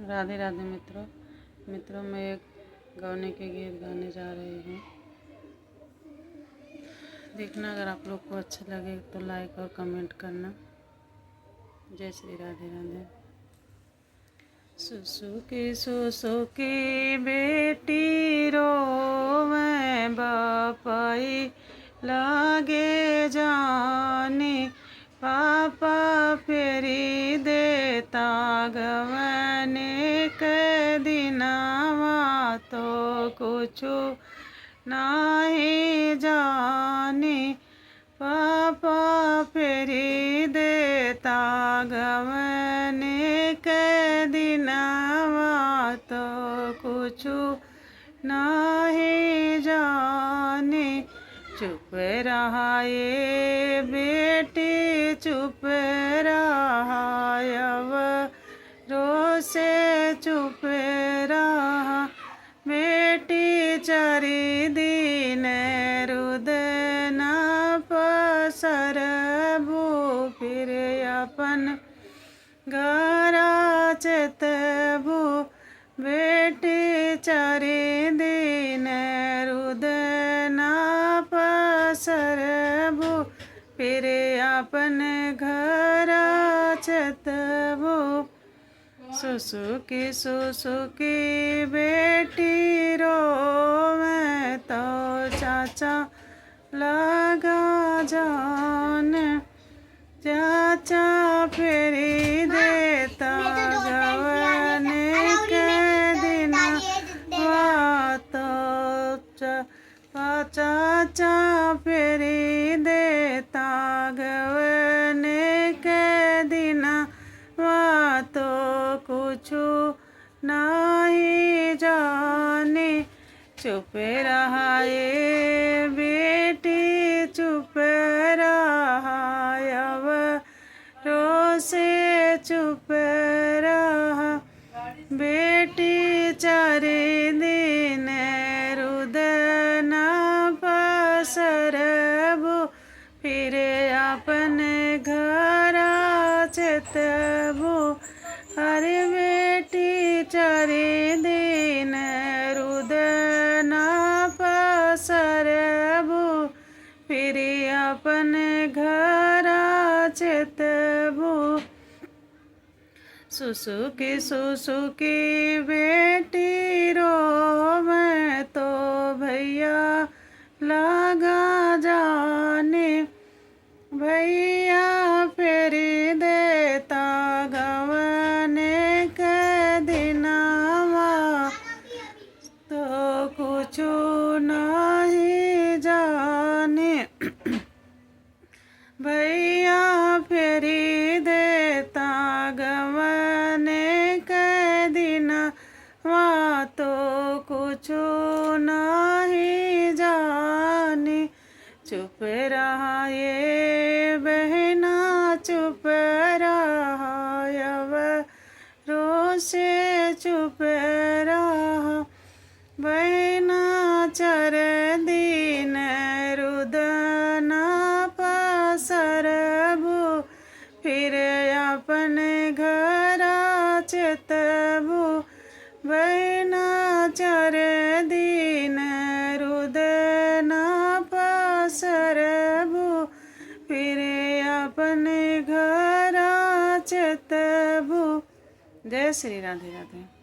राधे राधे मित्रों मैं एक गाने के गीत गाने जा रही हूँ। देखना, अगर आप लोग को अच्छा लगे तो लाइक और कमेंट करना। जय श्री राधे राधे। सुसुकी बेटी रोवे बापाई लागे जाने, पापा फेरी देता गवने के दिनावा तो कुछु नहीं जाने, पापा फेरी देता गवने के दिनावा तो कुछु नहीं जाने। चुप रहा ये बेटी, चुप रहा अब रो से चुप रहा बेटी, चरी दीन रुदन पसरबू फिर अपन घरा चतबू बेटी, चरी दीन रुदन पसरबू फिर अपन घरा चतबू। सुसुकी बेटी रोवे तो चाचा लगा जान, चाचा फेरी देता गवने के दिना तो चाचा फेरी देता गवने के दिना तो कुछु नहीं जाने। चुप रहा ये बेटी, चुप रहा अब रो से चुप रहा बेटी, चारे दिन रुदन पसरबू फिर अपन घरा चतबू। अरे बेटी, चारे दिन रुदन पसरबू फिर अपन घरा चतबू। सुसुकी बेटी रोवे तो भैया लगा जाने, भैया फेरी देता गवने के दिनावा तो कुछु नहीं जाने। भैया फेरी देता गवने के दिनावा तो कुछु नहीं जाने। चुप रहा ये बहना, चुप रहा अब रो से चुप रहा बहना, चर दीन रुदन पसरबू फिर अपन घरा चतबू। बहना चर दीन रुदन पसरबू फिर अपन घरा चतबू। जय श्री राधे राधे।